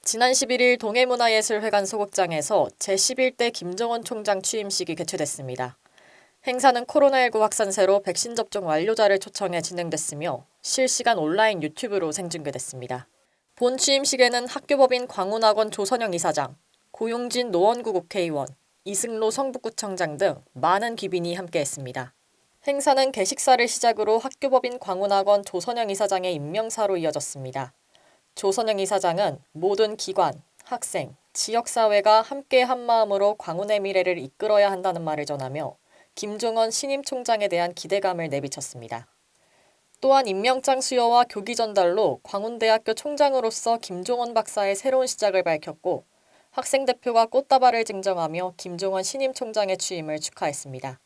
지난 11일 동해문화예술회관 소극장에서 제11대 김정은 총장 취임식이 개최됐습니다. 행사는 코로나19 확산세로 백신 접종 완료자를 초청해 진행됐으며 실시간 온라인 유튜브로 생중계됐습니다. 본 취임식에는 학교법인 광운학원 조선영 이사장, 고용진 노원구 국회의원, 이승로 성북구청장 등 많은 귀빈이 함께했습니다. 행사는 개식사를 시작으로 학교법인 광운학원 조선영 이사장의 임명사로 이어졌습니다. 조선영 이사장은 모든 기관, 학생, 지역사회가 함께 한마음으로 광운의 미래를 이끌어야 한다는 말을 전하며 김종원 신임 총장에 대한 기대감을 내비쳤습니다. 또한 임명장 수여와 교기 전달로 광운대학교 총장으로서 김종원 박사의 새로운 시작을 밝혔고 학생 대표가 꽃다발을 증정하며 김종원 신임 총장의 취임을 축하했습니다.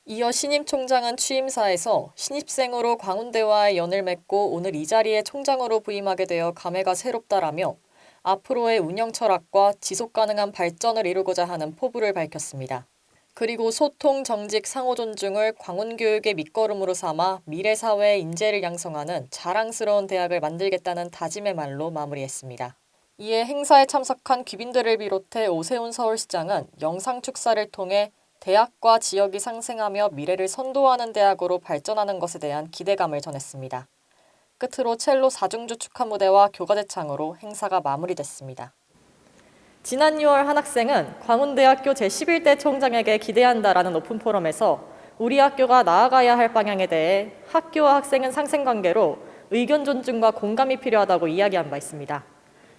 이어 신임 총장은 취임사에서 신입생으로 광운대와의 연을 맺고 오늘 이 자리에 총장으로 부임하게 되어 감회가 새롭다라며 앞으로의 운영 철학과 지속 가능한 발전을 이루고자 하는 포부를 밝혔습니다. 그리고 소통, 정직, 상호 존중을 광운교육의 밑거름으로 삼아 미래 사회의 인재를 양성하는 자랑스러운 대학을 만들겠다는 다짐의 말로 마무리했습니다. 이에 행사에 참석한 귀빈들을 비롯해 오세훈 서울시장은 영상 축사를 통해 대학과 지역이 상생하며 미래를 선도하는 대학으로 발전하는 것에 대한 기대감을 전했습니다. 끝으로 첼로 4중주 축하 무대와 교과대창으로 행사가 마무리됐습니다. 지난 6월 한 학생은 광운대학교 제11대 총장에게 기대한다라는 오픈 포럼에서 우리 학교가 나아가야 할 방향에 대해 학교와 학생은 상생관계로 의견 존중과 공감이 필요하다고 이야기한 바 있습니다.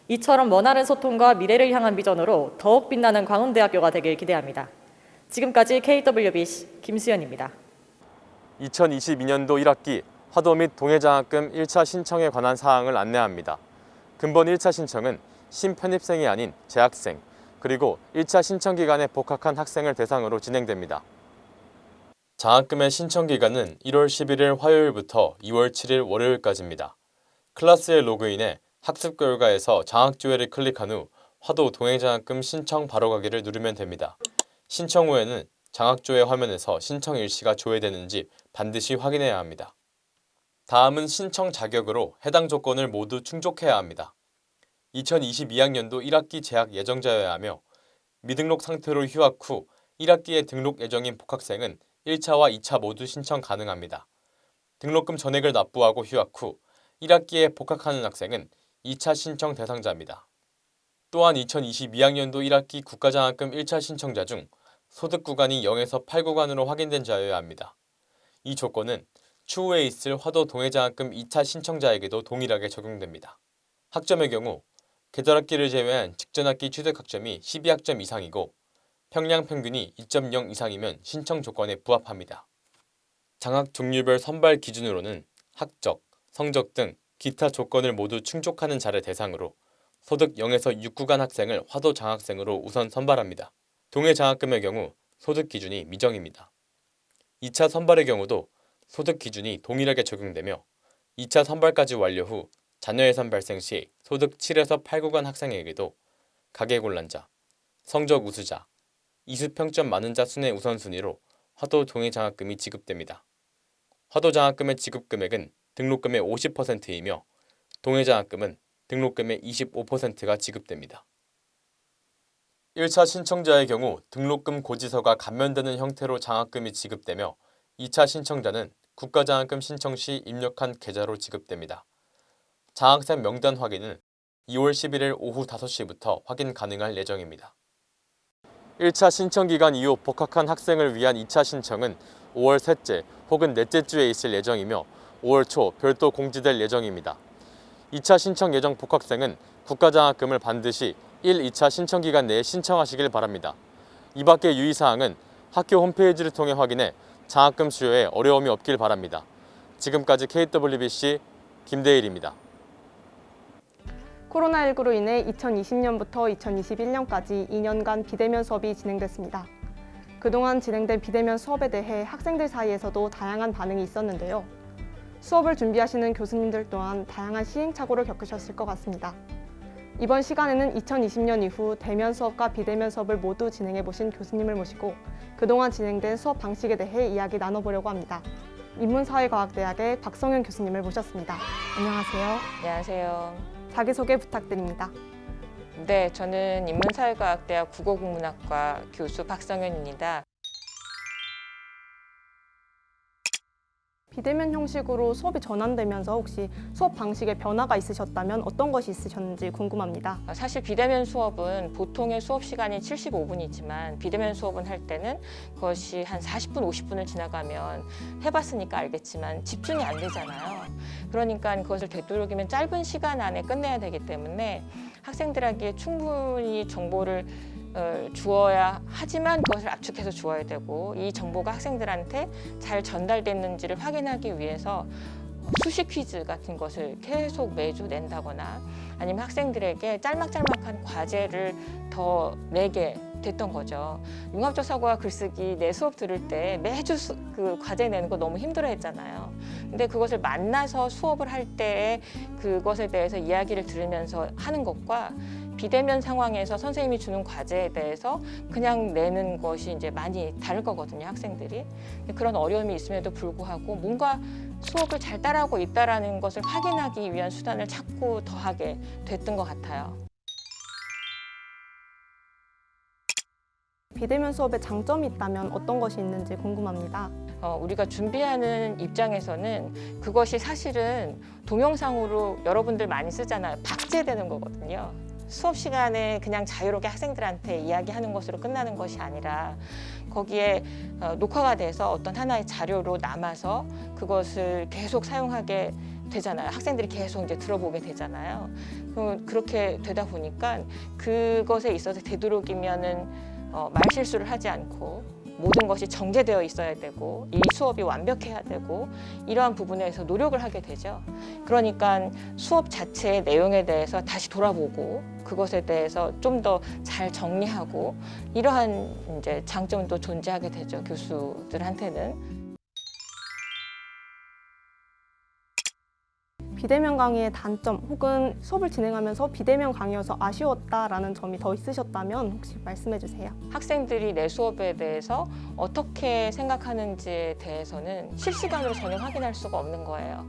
이처럼 원활한 소통과 미래를 향한 비전으로 더욱 빛나는 광운대학교가 되길 기대합니다. 지금까지 KWBC 김수연입니다. 2022년도 1학기 화도 및 동해장학금 1차 신청에 관한 사항을 안내합니다. 근본 1차 신청은 신편입생이 아닌 재학생, 그리고 1차 신청 기간에 복학한 학생을 대상으로 진행됩니다. 장학금의 신청 기간은 1월 11일 화요일부터 2월 7일 월요일까지입니다. 클래스에 로그인해 학습 결과에서 장학조회를 클릭한 후 화도 동해장학금 신청 바로가기를 누르면 됩니다. 신청 후에는 장학조회 화면에서 신청 일시가 조회되는지 반드시 확인해야 합니다. 다음은 신청 자격으로 해당 조건을 모두 충족해야 합니다. 2022학년도 1학기 재학 예정자여야 하며 미등록 상태로 휴학 후 1학기에 등록 예정인 복학생은 1차와 2차 모두 신청 가능합니다. 등록금 전액을 납부하고 휴학 후 1학기에 복학하는 학생은 2차 신청 대상자입니다. 또한 2022학년도 1학기 국가장학금 1차 신청자 중 소득 구간이 0에서 8구간으로 확인된 자여야 합니다. 이 조건은 추후에 있을 화도 동해장학금 2차 신청자에게도 동일하게 적용됩니다. 학점의 경우 계절학기를 제외한 직전학기 취득학점이 12학점 이상이고 평량 평균이 2.0 이상이면 신청 조건에 부합합니다. 장학 종류별 선발 기준으로는 학적, 성적 등 기타 조건을 모두 충족하는 자를 대상으로 소득 0에서 6구간 학생을 화도 장학생으로 우선 선발합니다. 동해장학금의 경우 소득 기준이 미정입니다. 2차 선발의 경우도 소득 기준이 동일하게 적용되며 2차 선발까지 완료 후 자녀 예산 발생 시 소득 7에서 8구간 학생에게도 가계곤란자, 성적 우수자, 이수평점 많은 자 순의 우선순위로 화도 동해장학금이 지급됩니다. 화도 장학금의 지급 금액은 등록금의 50%이며 동해장학금은 등록금의 25%가 지급됩니다. 1차 신청자의 경우 등록금 고지서가 감면되는 형태로 장학금이 지급되며 2차 신청자는 국가장학금 신청 시 입력한 계좌로 지급됩니다. 장학생 명단 확인은 2월 11일 오후 5시부터 확인 가능할 예정입니다. 1차 신청 기간 이후 복학한 학생을 위한 2차 신청은 5월 셋째 혹은 넷째 주에 있을 예정이며 5월 초 별도 공지될 예정입니다. 2차 신청 예정 복학생은 국가장학금을 반드시 1, 2차 신청 기간 내에 신청하시길 바랍니다. 이 밖의 유의사항은 학교 홈페이지를 통해 확인해 장학금 수여에 어려움이 없길 바랍니다. 지금까지 KWBC 김대일입니다. 코로나19로 인해 2020년부터 2021년까지 2년간 비대면 수업이 진행됐습니다. 그동안 진행된 비대면 수업에 대해 학생들 사이에서도 다양한 반응이 있었는데요. 수업을 준비하시는 교수님들 또한 다양한 시행착오를 겪으셨을 것 같습니다. 이번 시간에는 2020년 이후 대면 수업과 비대면 수업을 모두 진행해보신 교수님을 모시고 그동안 진행된 수업 방식에 대해 이야기 나눠보려고 합니다. 인문사회과학대학의 박성현 교수님을 모셨습니다. 안녕하세요. 안녕하세요. 자기소개 부탁드립니다. 네, 저는 인문사회과학대학 국어국문학과 교수 박성현입니다. 비대면 형식으로 수업이 전환되면서 혹시 수업 방식에 변화가 있으셨다면 어떤 것이 있으셨는지 궁금합니다. 사실 비대면 수업은 보통의 수업 시간이 75분이지만 비대면 수업은 할 때는 그것이 한 40분, 50분을 지나가면 해봤으니까 알겠지만 집중이 안 되잖아요. 그러니까 그것을 되도록이면 짧은 시간 안에 끝내야 되기 때문에 학생들에게 충분히 정보를 주어야 하지만 그것을 압축해서 주어야 되고 이 정보가 학생들한테 잘 전달됐는지를 확인하기 위해서 수시 퀴즈 같은 것을 계속 매주 낸다거나 아니면 학생들에게 짤막짤막한 과제를 더 내게 됐던 거죠. 융합적 사고와 글쓰기 내 수업 들을 때 매주 그 과제 내는 거 너무 힘들어했잖아요. 근데 그것을 만나서 수업을 할 때 그것에 대해서 이야기를 들으면서 하는 것과 비대면 상황에서 선생님이 주는 과제에 대해서 그냥 내는 것이 이제 많이 다를 거거든요, 학생들이. 그런 어려움이 있음에도 불구하고 뭔가 수업을 잘 따라하고 있다라는 것을 확인하기 위한 수단을 자꾸 더하게 됐던 것 같아요. 비대면 수업에 장점이 있다면 어떤 것이 있는지 궁금합니다. 우리가 준비하는 입장에서는 그것이 사실은 동영상으로 여러분들 많이 쓰잖아요. 박제되는 거거든요. 수업 시간에 그냥 자유롭게 학생들한테 이야기하는 것으로 끝나는 것이 아니라 거기에 녹화가 돼서 어떤 하나의 자료로 남아서 그것을 계속 사용하게 되잖아요. 학생들이 계속 이제 들어보게 되잖아요. 그렇게 되다 보니까 그것에 있어서 되도록이면은 말실수를 하지 않고 모든 것이 정제되어 있어야 되고 이 수업이 완벽해야 되고 이러한 부분에서 노력을 하게 되죠. 그러니까 수업 자체의 내용에 대해서 다시 돌아보고 그것에 대해서 좀 더 잘 정리하고 이러한 이제 장점도 존재하게 되죠. 교수들한테는. 비대면 강의의 단점 혹은 수업을 진행하면서 비대면 강의여서 아쉬웠다라는 점이 더 있으셨다면 혹시 말씀해 주세요. 학생들이 내 수업에 대해서 어떻게 생각하는지에 대해서는 실시간으로 전혀 확인할 수가 없는 거예요.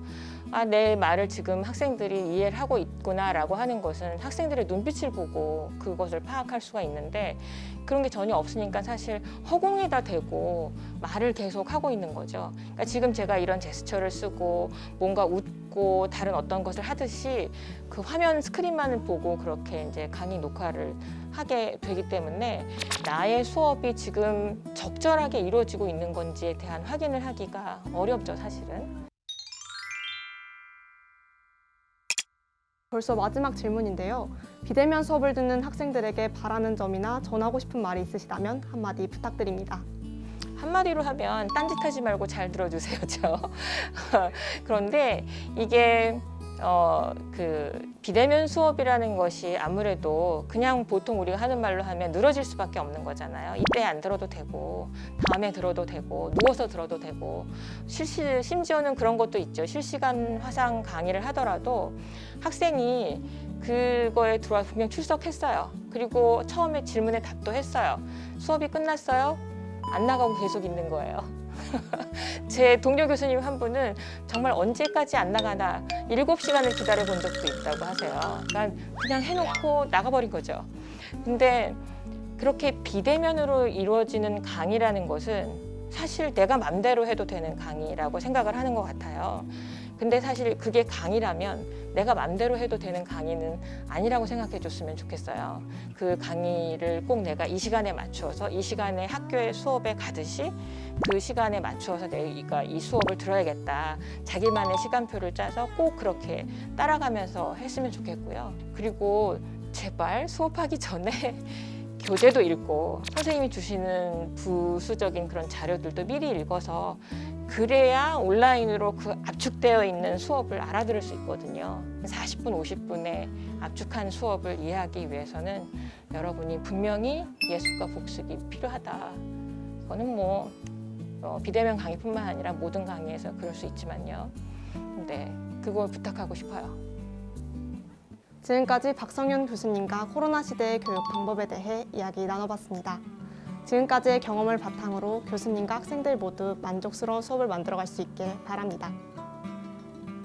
내 말을 지금 학생들이 이해를 하고 있구나라고 하는 것은 학생들의 눈빛을 보고 그것을 파악할 수가 있는데 그런 게 전혀 없으니까 사실 허공에다 대고 말을 계속 하고 있는 거죠. 그러니까 지금 제가 이런 제스처를 쓰고 뭔가 웃고 다른 어떤 것을 하듯이 그 화면 스크린만을 보고 그렇게 이제 강의 녹화를 하게 되기 때문에 나의 수업이 지금 적절하게 이루어지고 있는 건지에 대한 확인을 하기가 어렵죠, 사실은. 벌써 마지막 질문인데요. 비대면 수업을 듣는 학생들에게 바라는 점이나 전하고 싶은 말이 있으시다면 한마디 부탁드립니다. 한마디로 하면 딴짓하지 말고 잘 들어주세요. 그런데 이게 그 비대면 수업이라는 것이 아무래도 그냥 보통 우리가 하는 말로 하면 늘어질 수밖에 없는 거잖아요. 이때 안 들어도 되고 다음에 들어도 되고 누워서 들어도 되고 심지어는 그런 것도 있죠. 실시간 화상 강의를 하더라도 학생이 그거에 들어와 분명 출석했어요. 그리고 처음에 질문에 답도 했어요. 수업이 끝났어요? 안 나가고 계속 있는 거예요. 제 동료 교수님 한 분은 정말 언제까지 안 나가나 7시간을 기다려 본 적도 있다고 하세요. 그러니까 그냥 해놓고 나가버린 거죠. 근데 그렇게 비대면으로 이루어지는 강의라는 것은 사실 내가 맘대로 해도 되는 강의라고 생각을 하는 것 같아요. 근데 사실 그게 강의라면 내가 맘대로 해도 되는 강의는 아니라고 생각해 줬으면 좋겠어요. 그 강의를 꼭 내가 이 시간에 맞추어서 이 시간에 학교에 수업에 가듯이 그 시간에 맞추어서 내가 이 수업을 들어야겠다. 자기만의 시간표를 짜서 꼭 그렇게 따라가면서 했으면 좋겠고요. 그리고 제발 수업하기 전에 교재도 읽고 선생님이 주시는 부수적인 그런 자료들도 미리 읽어서 그래야 온라인으로 그 압축되어 있는 수업을 알아들을 수 있거든요. 40분, 50분의 압축한 수업을 이해하기 위해서는 여러분이 분명히 예습과 복습이 필요하다. 그거는 뭐 비대면 강의뿐만 아니라 모든 강의에서 그럴 수 있지만요. 근데 그걸 부탁하고 싶어요. 지금까지 박성현 교수님과 코로나 시대의 교육 방법에 대해 이야기 나눠봤습니다. 지금까지의 경험을 바탕으로 교수님과 학생들 모두 만족스러운 수업을 만들어갈 수 있길 바랍니다.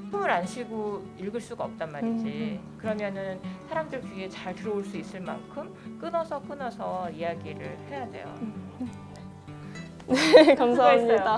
숨을 안 쉬고 읽을 수가 없단 말이지. 그러면은 사람들 귀에 잘 들어올 수 있을 만큼 끊어서 이야기를 해야 돼요. 네, 감사합니다.